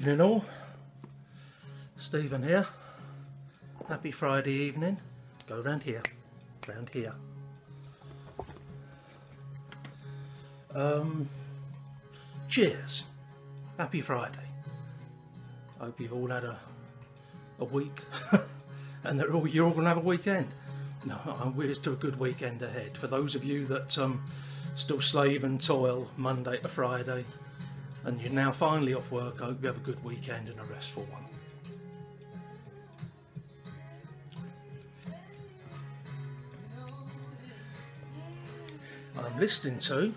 Evening all, Stephen here. Happy Friday evening. Go round here, round here. Cheers. Happy Friday. Hope you've all had a week and you're all going to have a weekend. No, here's to a good weekend ahead. For those of you that still slave and toil Monday to Friday and you're now finally off work, I hope you have a good weekend and a restful one. I'm listening to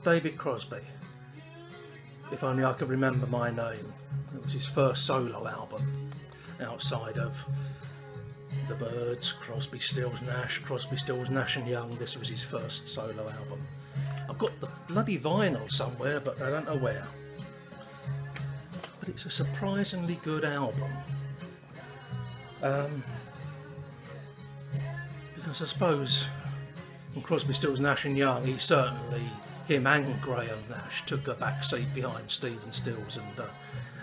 David Crosby, If Only I Could Remember My Name. It was his first solo album outside of the Byrds, Crosby, Stills, Nash, Crosby, Stills, Nash and Young. This was his first solo album. I've got the bloody vinyl somewhere, but I don't know where. But it's a surprisingly good album. Because I suppose in Crosby, Stills, Nash and Young, him and Graham Nash took a back seat behind Stephen Stills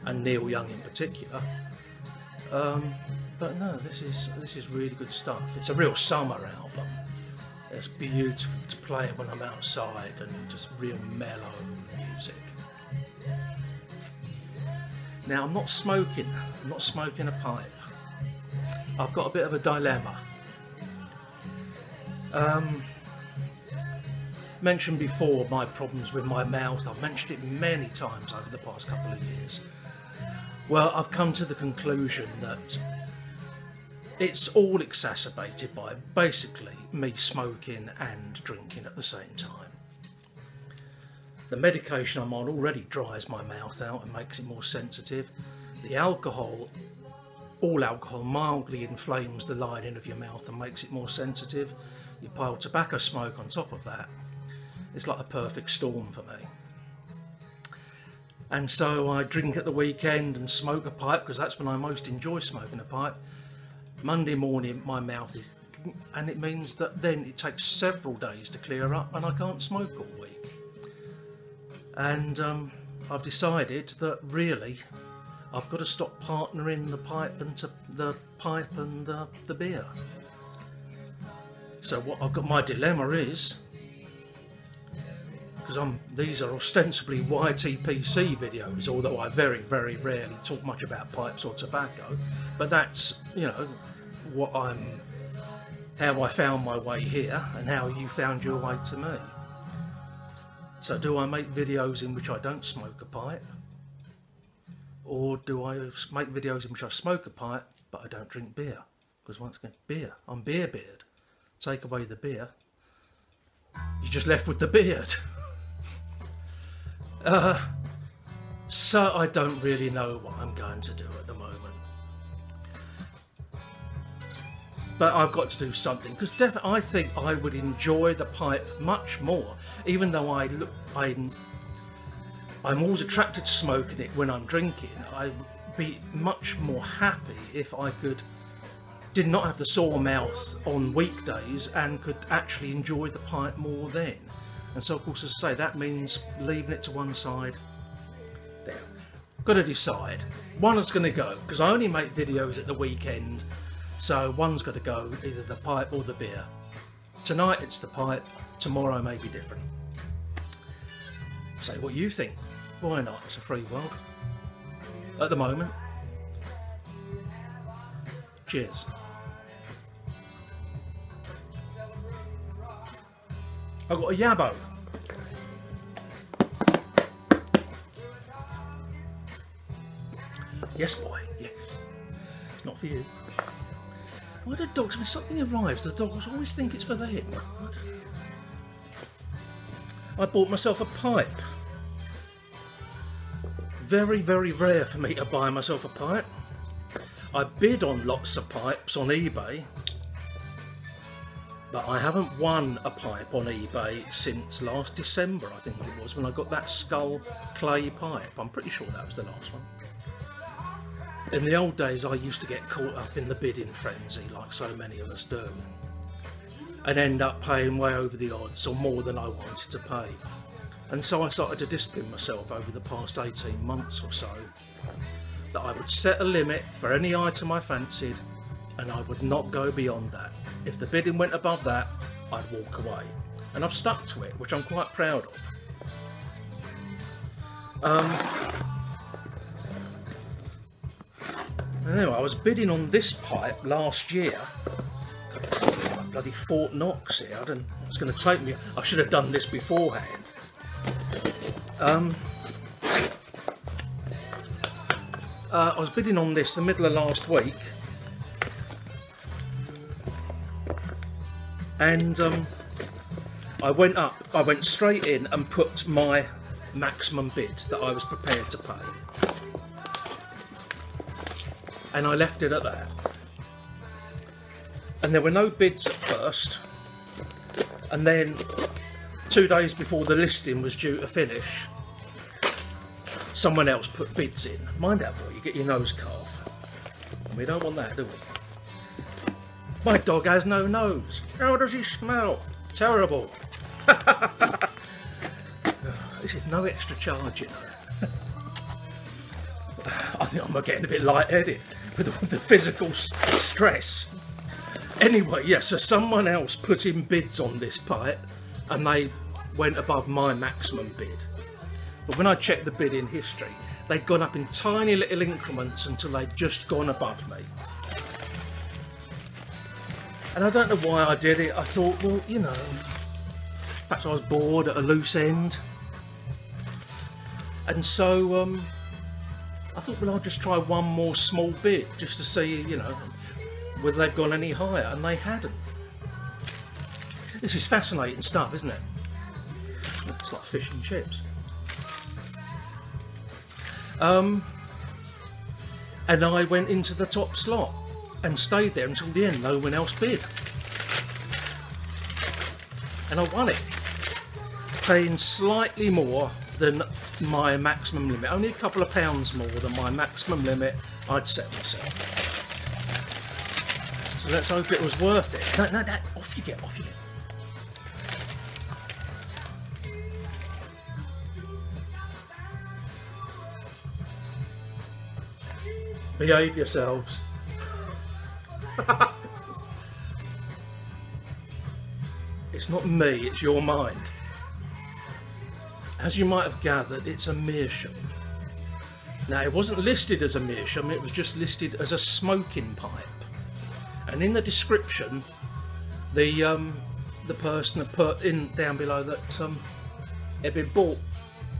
and Neil Young in particular. But no, this is really good stuff. It's a real summer album. It's beautiful to play it when I'm outside and just real mellow music. Now I'm not smoking a pipe. I've got a bit of a dilemma. Mentioned before my problems with my mouth. I've mentioned it many times over the past couple of years. Well, I've come to the conclusion that it's all exacerbated by basically me smoking and drinking at the same time. The medication I'm on already dries my mouth out and makes it more sensitive. The alcohol, all alcohol, mildly inflames the lining of your mouth and makes it more sensitive. You pile tobacco smoke on top of that. It's like a perfect storm for me. And so I drink at the weekend and smoke a pipe because that's when I most enjoy smoking a pipe. Monday morning my mouth is, and it means that then it takes several days to clear up and I can't smoke all week. And I've decided that really I've got to stop partnering the pipe and the beer. So what I've got, my dilemma is, because these are ostensibly YTPC videos, although I very, very rarely talk much about pipes or tobacco, but that's, you know, how I found my way here and how you found your way to me. So do I make videos in which I don't smoke a pipe, or do I make videos in which I smoke a pipe but I don't drink beer? Because once again, beer, I'm Beerbeard. Take away the beer, you're just left with the beard. So I don't really know what I'm going to do at the moment. But I've got to do something, because I think I would enjoy the pipe much more, even though I'm always attracted to smoking it when I'm drinking. I'd be much more happy if I did not have the sore mouth on weekdays and could actually enjoy the pipe more then. And so of course, as I say, that means leaving it to one side. There. Got to decide. One's going to go, because I only make videos at the weekend, so one's got to go, either the pipe or the beer. Tonight it's the pipe, tomorrow may be different. Say what you think. Why not? It's a free world. At the moment. Cheers. I've got a YA-YABO. Yes, boy, yes. It's not for you. Why do dogs, when something arrives, the dogs always think it's for them? I bought myself a pipe. Very, very rare for me to buy myself a pipe. I bid on lots of pipes on eBay, but I haven't won a pipe on eBay since last December, I think it was, when I got that skull clay pipe. I'm pretty sure that was the last one. In the old days I used to get caught up in the bidding frenzy like so many of us do. and end up paying way over the odds or more than I wanted to pay. And so I started to discipline myself over the past 18 months or so that I would set a limit for any item I fancied and I would not go beyond that. If the bidding went above that, I'd walk away. And I've stuck to it, which I'm quite proud of. Anyway, I was bidding on this pipe last year. Bloody Fort Knox here. It's going to take me. I should have done this beforehand. I was bidding on this the middle of last week, and I went straight in and put my maximum bid that I was prepared to pay, and I left it at that. And there were no bids at first, and then 2 days before the listing was due to finish, someone else put bids in. Mind that, boy, you get your nose carved. And we don't want that, do we? My dog has no nose. How does he smell? Terrible. This is no extra charge, you know. I think I'm getting a bit lightheaded with the physical stress. Anyway, yeah, so someone else put in bids on this pipe and they went above my maximum bid. But when I checked the bidding history, they'd gone up in tiny little increments until they'd just gone above me. And I don't know why I did it. I thought, well, you know, perhaps I was bored at a loose end. And so I thought, well, I'll just try one more small bid just to see, you know, whether they've gone any higher, and they hadn't. This is fascinating stuff, isn't it? It's like fish and chips. And I went into the top slot and stayed there until the end. No one else bid, and I won it, paying slightly more than my maximum limit, only a couple of pounds more than my maximum limit I'd set myself. So let's hope it was worth it. No, off you get, off you get. Behave yourselves. It's not me, it's your mind. As you might have gathered, it's a meerschaum. Now, it wasn't listed as a meerschaum, it was just listed as a smoking pipe. And in the description, the person had put in down below that it had been bought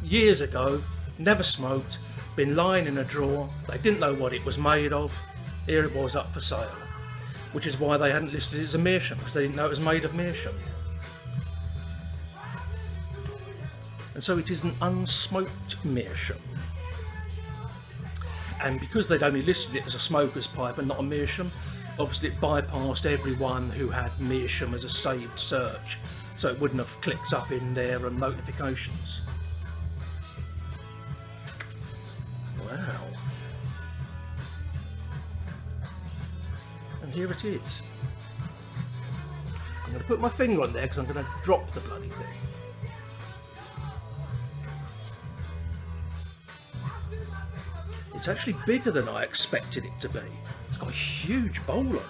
years ago, never smoked, been lying in a drawer. They didn't know what it was made of. Here it was up for sale, which is why they hadn't listed it as a meerschaum, because they didn't know it was made of meerschaum. And so it is an unsmoked meerschaum. And because they'd only listed it as a smoker's pipe and not a meerschaum, obviously it bypassed everyone who had meerschaum as a saved search, so it wouldn't have clicked up in their notifications. Wow. And here it is. I'm going to put my finger on there because I'm going to drop the bloody thing. It's actually bigger than I expected it to be. It's got a huge bowl on it.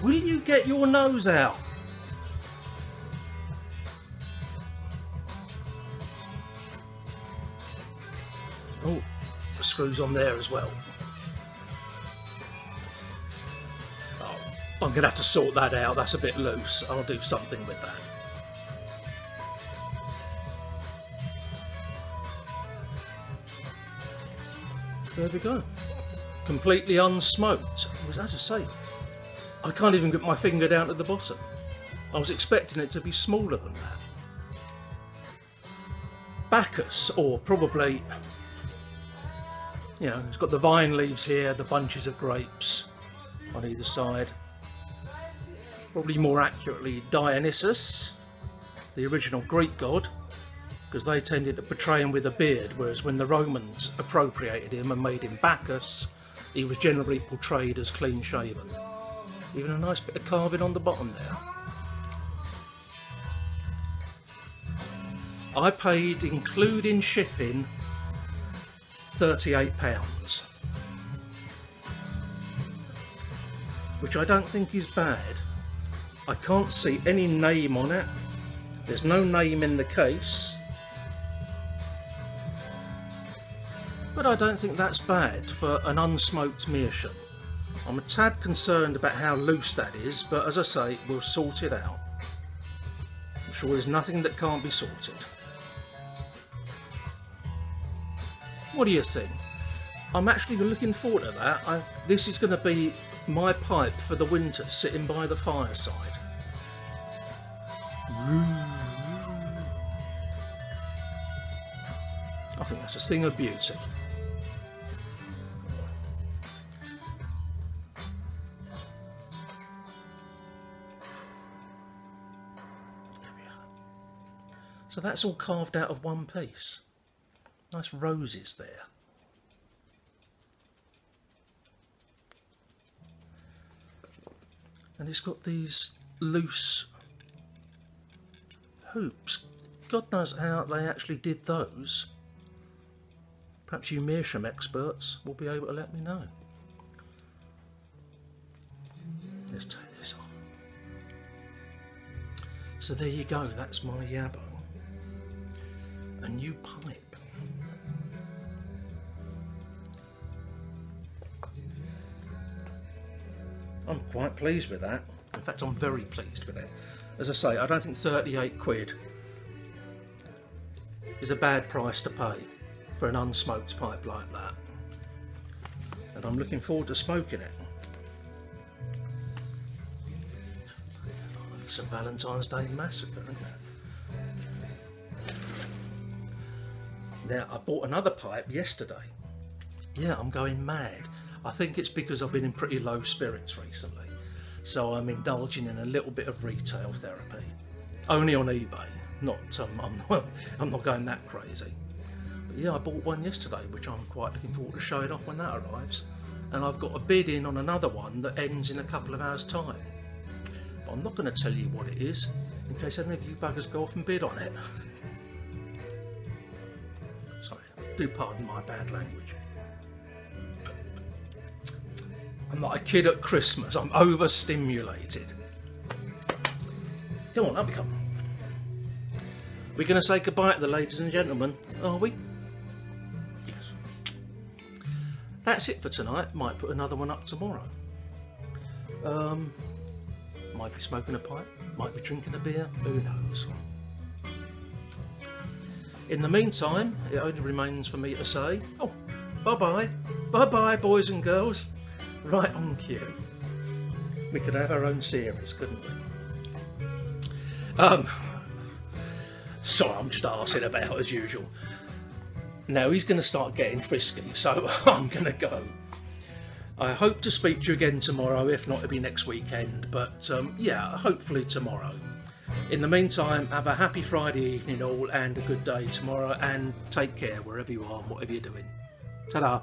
Will you get your nose out? Oh, the screw's on there as well. Oh, I'm going to have to sort that out. That's a bit loose. I'll do something with that. There we go. Completely unsmoked. As I say, I can't even get my finger down at the bottom. I was expecting it to be smaller than that. Bacchus, or probably, you know, it's got the vine leaves here, the bunches of grapes. on either side. Probably more accurately Dionysus, the original Greek god, because they tended to portray him with a beard, whereas when the Romans appropriated him and made him Bacchus, he was generally portrayed as clean shaven. Even a nice bit of carving on the bottom there. I paid, including shipping, £38, which I don't think is bad. I can't see any name on it. There's no name in the case, but I don't think that's bad for an unsmoked meerschaum. I'm a tad concerned about how loose that is, but as I say, we'll sort it out. I'm sure there's nothing that can't be sorted. What do you think? I'm actually looking forward to that. This is going to be my pipe for the winter, sitting by the fireside. I think that's a thing of beauty. There we are. So that's all carved out of one piece. Nice roses there. And it's got these loose hoops. God knows how they actually did those. Perhaps you meerschaum experts will be able to let me know. Let's take this on. So there you go, that's my YA-YABO. A new pipe. I'm quite pleased with that. In fact, I'm very pleased with it. As I say, I don't think 38 quid is a bad price to pay for an unsmoked pipe like that. And I'm looking forward to smoking it. It's a Valentine's Day massacre, isn't it? Now, I bought another pipe yesterday. Yeah, I'm going mad. I think it's because I've been in pretty low spirits recently, so I'm indulging in a little bit of retail therapy. Only on eBay, I'm not going that crazy. But yeah, I bought one yesterday, which I'm quite looking forward to showing off when that arrives. And I've got a bid in on another one that ends in a couple of hours' time. But I'm not going to tell you what it is, in case any of you buggers go off and bid on it. Sorry, do pardon my bad language. I'm like a kid at Christmas, I'm overstimulated. Come on, up we come. We're going to say goodbye to the ladies and gentlemen, are we? Yes. That's it for tonight. Might put another one up tomorrow. Might be smoking a pipe, might be drinking a beer, who knows. In the meantime, it only remains for me to say, oh, bye-bye. Bye-bye, boys and girls. Right on cue. We could have our own series, couldn't we? Sorry, I'm just arsing about as usual. Now he's going to start getting frisky, so I'm going to go. I hope to speak to you again tomorrow, if not it'll be next weekend, but yeah, hopefully tomorrow. In the meantime, have a happy Friday evening all and a good day tomorrow, and take care wherever you are and whatever you're doing. Ta-da!